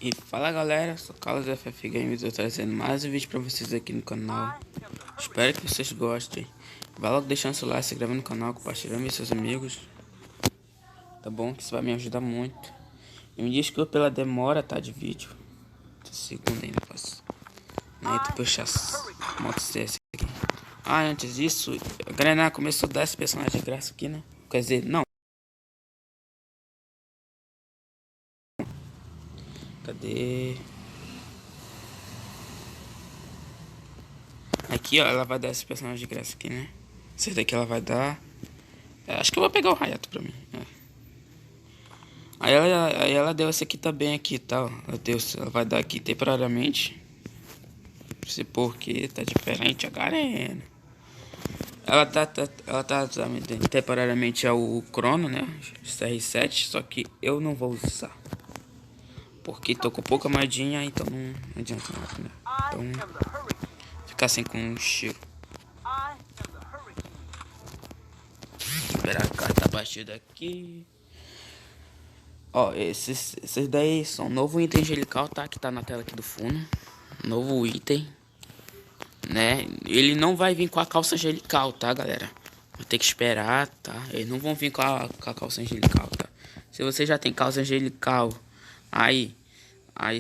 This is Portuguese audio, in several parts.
E fala galera, sou Carlos FF Games, eu tô trazendo mais um vídeo pra vocês aqui no canal. Espero que vocês gostem. Vai logo deixando seu like, se inscrevendo no canal, compartilhando com seus amigos. Tá bom? Que isso vai me ajudar muito. E me desculpa pela demora, tá, de vídeo. Segundo ainda faço. Aí tu puxa a moto CS aqui. Ah, antes disso, a galera começou a dar esse personagem de graça aqui, né? Quer dizer, não. Cadê? Aqui, ó, ela vai dar esse personagem de graça aqui, né? Esse daqui ela vai dar. Acho que eu vou pegar o Hayato pra mim. Aí ela deu esse aqui também aqui, tá? Ela vai dar aqui temporariamente. Não sei porque tá diferente a galera. Ela tá me dando temporariamente o Crono, né? CR7, só que eu não vou usar. Porque tô com pouca moedinha, então não adianta nada, né? Então, ficar assim com um cheiro. Esperar a carta batida aqui. Ó, esses daí são novo item angelical, tá? Que tá na tela aqui do fundo. Novo item, né? Ele não vai vir com a calça angelical, tá, galera? Vou ter que esperar, tá? Eles não vão vir com a calça angelical, tá? Se você já tem calça angelical, aí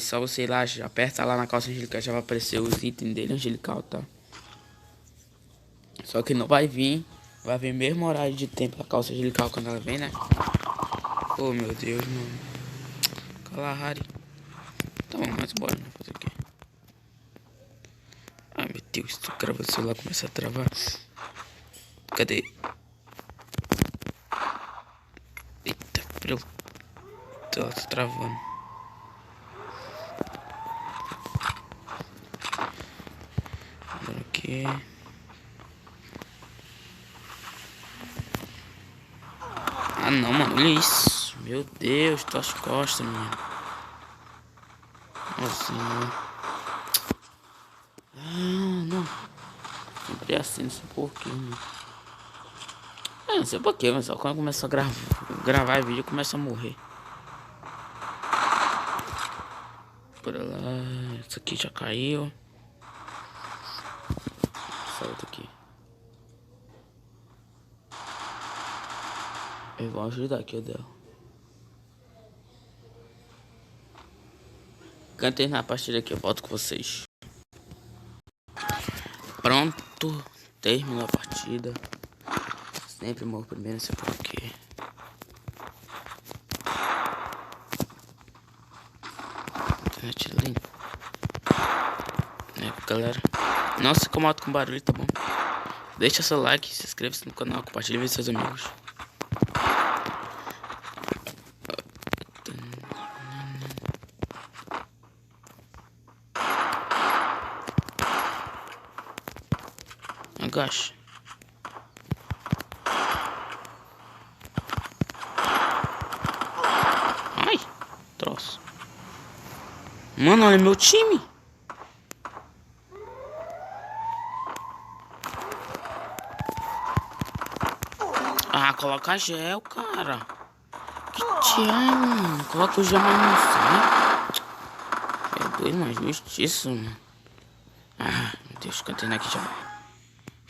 só você ir lá, já aperta lá na calça angelical, já vai aparecer os itens dele angelical, tá? Só que não vai vir mesmo horário de tempo a calça angelical quando ela vem, né? Oh, meu Deus, mano. Kalahari. Tá bom, mas bora, né? Fazer o quê? Ai, meu Deus, se tu crava o celular começa a travar. Cadê? Eita, pronto. Tô travando. Agora aqui. Ah, não, mano, olha isso. Meu Deus, tuas costas, mano. Nossa, mano. Ah, não. Sempre assim, não sei porquê, mano. Não sei porquê, mas só quando começa a gravar vídeo, começa a morrer. Bora lá. Isso aqui já caiu. Solta aqui. Eu vou ajudar aqui o dela. Cantei na partida aqui, eu volto com vocês. Pronto. Terminou a partida. Sempre morro primeiro, não sei porquê. Internet lenta. Galera. Não se incomoda com barulho, tá bom? Deixa seu like, se inscreva no canal, compartilhe com seus amigos. Agacha. Ai, troço. Mano, olha meu time. Ah, coloca gel, cara. Que diabo, mano. Coloca o gel, mas não sai. É doido, mas justiça, mano. Ah, meu Deus, cantei aqui já.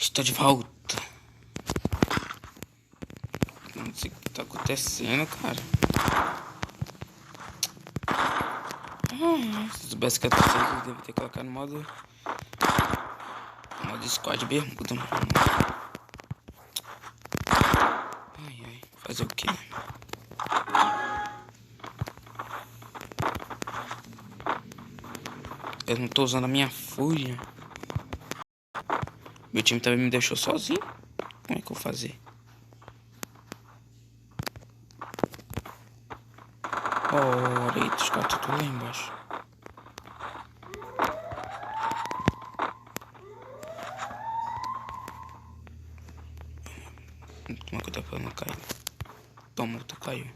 Estou de volta. Não sei o que tá acontecendo, cara. Se soubesse que eu devia ter colocado no modo squad bermuda, mano. Ai, fazer o que? Eu não tô usando a minha fúria. Meu time também me deixou sozinho. Como é que eu vou fazer? Ora, eita, os caras estão lá embaixo. Toma cuidado pra não cair. Toma, tu caiu.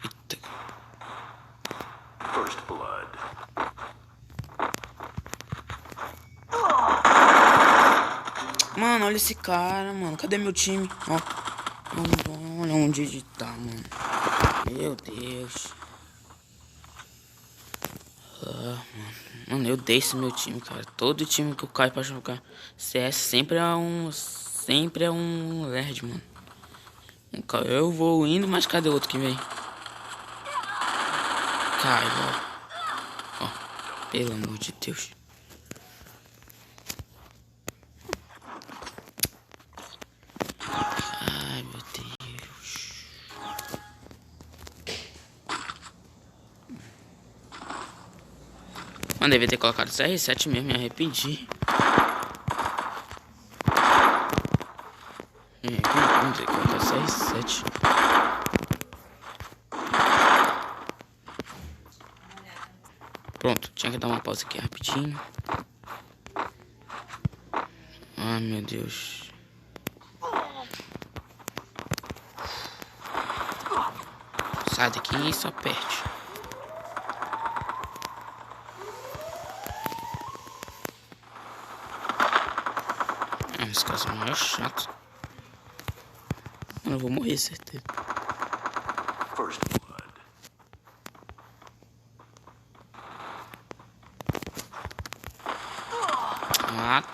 Eita. First blood. Mano, olha esse cara, mano. Cadê meu time? Ó. Olha onde ele tá, mano. Meu Deus. Mano, eu odeio esse meu time, cara. Todo time que eu caio pra jogar CS sempre é um nerd, mano. Eu vou indo, mas cadê o outro que vem? Cai, ó. Pelo amor de Deus. Ai, meu Deus. Mano, devia ter colocado CR7 mesmo, me arrependi. Vamos ter que colocar CR7. Pronto, tinha que dar uma pausa aqui rapidinho. Ai, meu Deus. Sai daqui e só perde. Esse cara é maior chato. Eu vou morrer, certeza. First blood.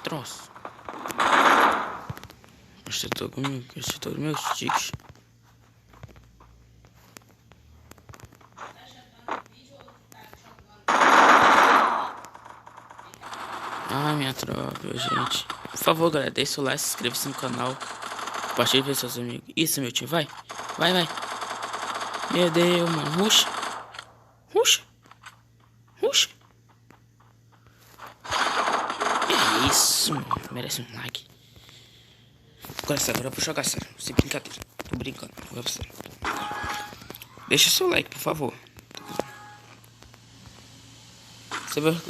Troço. Gastei todo meu stick. Ai, minha tropa, gente. Por favor, galera, deixa o like, se inscreva-se no canal. Compartilhe com seus amigos. Isso, meu time, vai. Vai. Meu Deus, mano. Ruxa. É isso, mano. Merece um like. Agora eu vou jogar sério. Sem brincadeira. Tô brincando. Agora sério. Deixa seu like, por favor.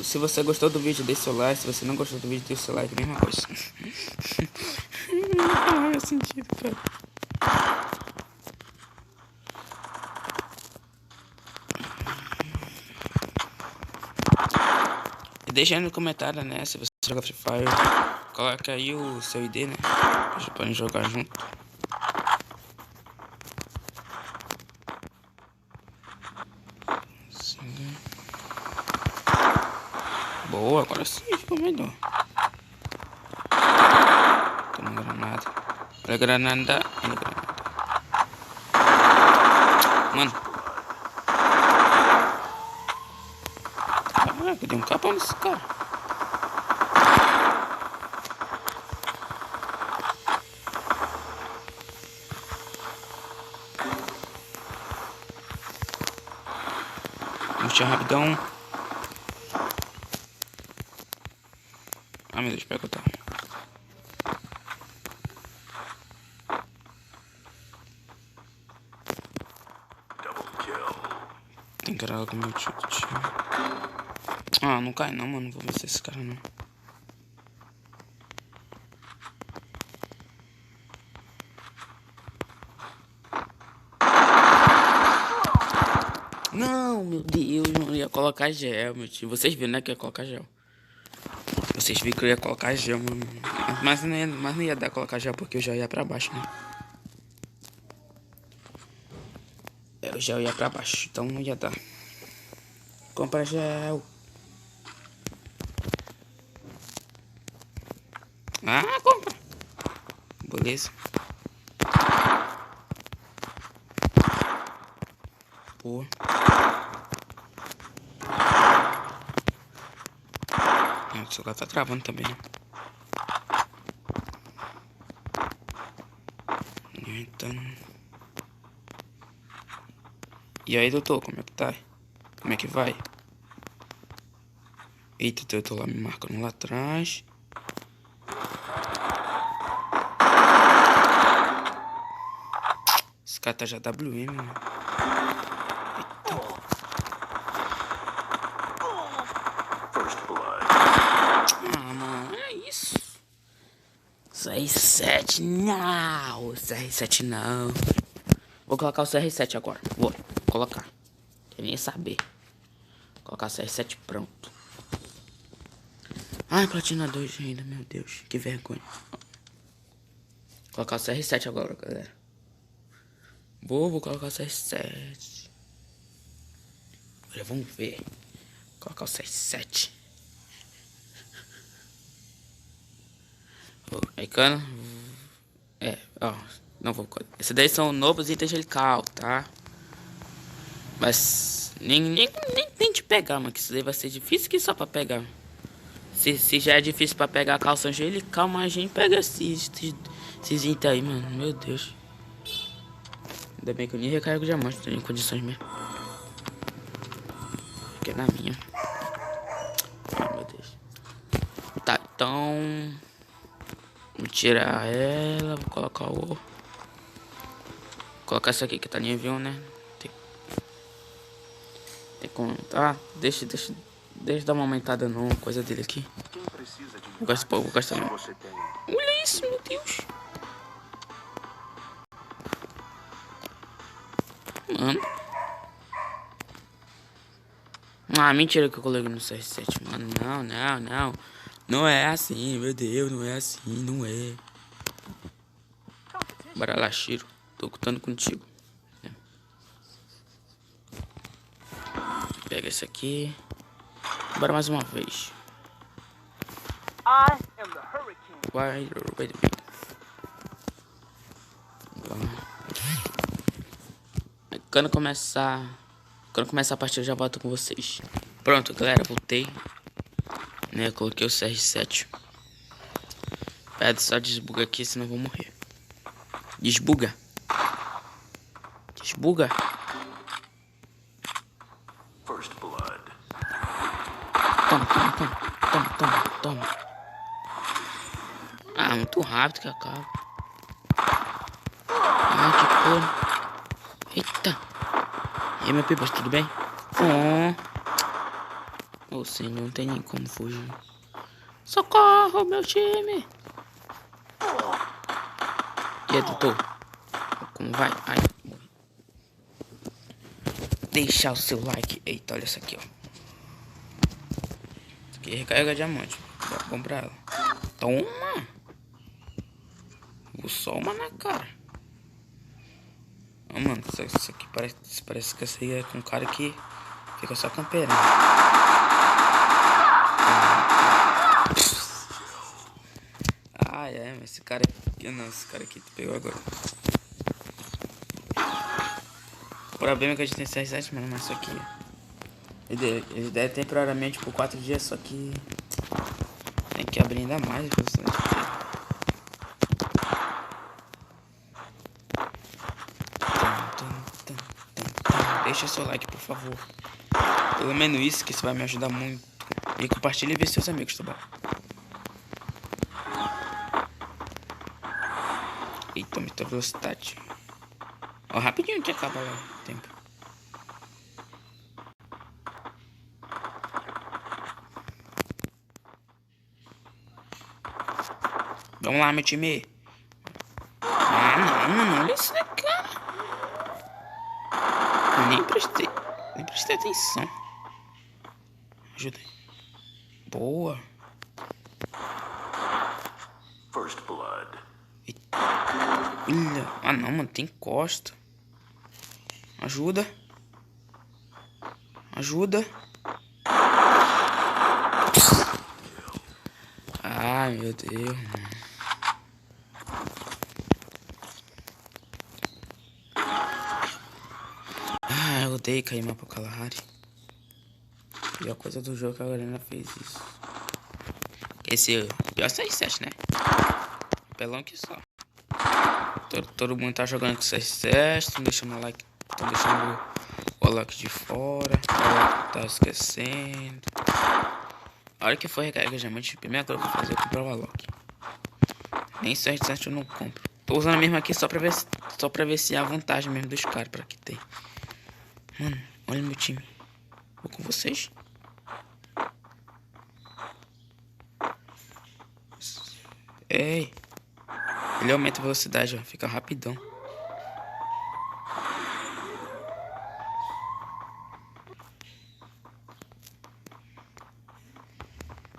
Se você gostou do vídeo, deixe seu like. Se você não gostou do vídeo, deixe seu like. Mesma coisa. Não faz sentido, cara. Deixa aí no comentário, né? Se você joga Free Fire, coloca aí o seu ID, né? Vocês podem jogar junto. Sim. Boa, agora sim ficou melhor. Toma granada. Olha a granada. Mano. Caraca, deu um capão nesse cara. Vamos tirar rapidão. Ai, meu Deus, pega o tal. Tem que era com o meu tio. Ah, não cai não, mano. Não vou vencer esse cara não. Não, meu Deus, mano. Ia colocar gel, meu tio. Vocês viram, né, que ia colocar gel. Vocês viram que eu ia colocar gel, mano. Mas não ia dar colocar gel porque eu já ia pra baixo, né? Eu já ia pra baixo, então não ia dar. Compra gel. Ah, compra. Beleza. Boa. O celular tá travando também. Então... E aí, doutor, como é que tá? Como é que vai? Eita, eu tô lá me marcando lá atrás. Esse cara tá já WM, mano. Eita. Ah, mano, é isso. CR7 não. CR7 não. Vou colocar o CR7 agora. Vou colocar. Quer nem saber. Vou colocar o CR7 pronto. Ai, platina 2 ainda, meu Deus. Que vergonha. Vou colocar o CR7 agora, galera. Vou colocar o CR7. Olha, vamos ver. Colocar o 67. Aí, cana. Ó. Não vou. Esses daí são novos itens angelical, tá? Mas nem de pegar, mano. Que isso daí vai ser difícil que só pra pegar. Se já é difícil pra pegar a calça angelical, mas a gente pega esses itens aí, mano. Meu Deus. Ainda bem que eu nem recarrego diamante, tô em condições mesmo. Porque é na minha. Ai, meu Deus. Tá, então. Vou tirar ela, vou colocar o. Vou colocar essa aqui que tá nível 1, né? Tem como. Tá, deixa dar uma aumentada no coisa dele aqui. Vou gastar. Olha isso, meu Deus. Mano. Ah, mentira que eu coloquei no CR7, mano. Não. Não é assim, meu Deus, não é assim, não é. Bora lá, Shiro. Tô contando contigo. Pega esse aqui. Bora mais uma vez. Vai. Quando começar a partida eu já volto com vocês. Pronto, galera, voltei. Né, coloquei o CR7. Pede só desbuga aqui, senão eu vou morrer. Desbuga. First blood. Toma. Ah, muito rápido que acaba. Ai, que porra. Eita. E aí, meu pipas, tudo bem? Ô, senhor, não tem nem como fugir. Socorro, meu time. E aí, doutor? Como vai? Ai, morri. Deixar o seu like. Eita, olha essa aqui, ó. Isso aqui recarrega diamante. Bora comprar ela. Toma. Vou só uma na cara. Ah, mano, isso aqui parece que essa aí é com um cara que fica só camperando. Mas esse cara aqui, não, esse cara aqui tu pegou agora. O problema é que a gente tem CR7, mano, mas isso aqui ele deve temporariamente por 4 dias, só que tem que abrir ainda mais. Deixa seu like, por favor. Pelo menos isso, que isso vai me ajudar muito. E compartilhe e vê seus amigos, tá bom? Eita, muita velocidade. Ó, rapidinho que acaba lá o tempo. Vamos lá, meu time. Ah, não, olha isso daqui, cara. Eu nem prestei atenção. Ajuda aí. Boa. First blood. Olha. Ah, não, mano, tem costa. Ajuda. Ai, meu Deus, mano. Ah, eu odeio cair mal pro Kalahari. A pior coisa do jogo é que a galera fez isso. Esse pior 6-7, né? Pelão que só. Todo mundo tá jogando com 6-7, estão deixando o like, estão deixando o like de fora. O like tá esquecendo. A hora que for recarregar diamante, a primeira coisa que eu vou fazer é comprar o Alok. Nem 700 eu não compro. Tô usando mesmo aqui só pra ver se é a vantagem mesmo dos caras pra que tem. Mano, olha meu time. Vou com vocês. Ei. Ele aumenta a velocidade, ó. Fica rapidão.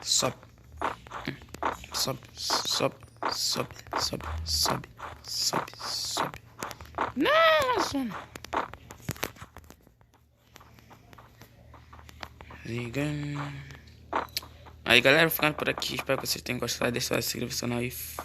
Sobe. Sobe. Nossa, mano. Aí galera, vou ficando por aqui. Espero que vocês tenham gostado. Deixa o like, se inscreva no canal e fui.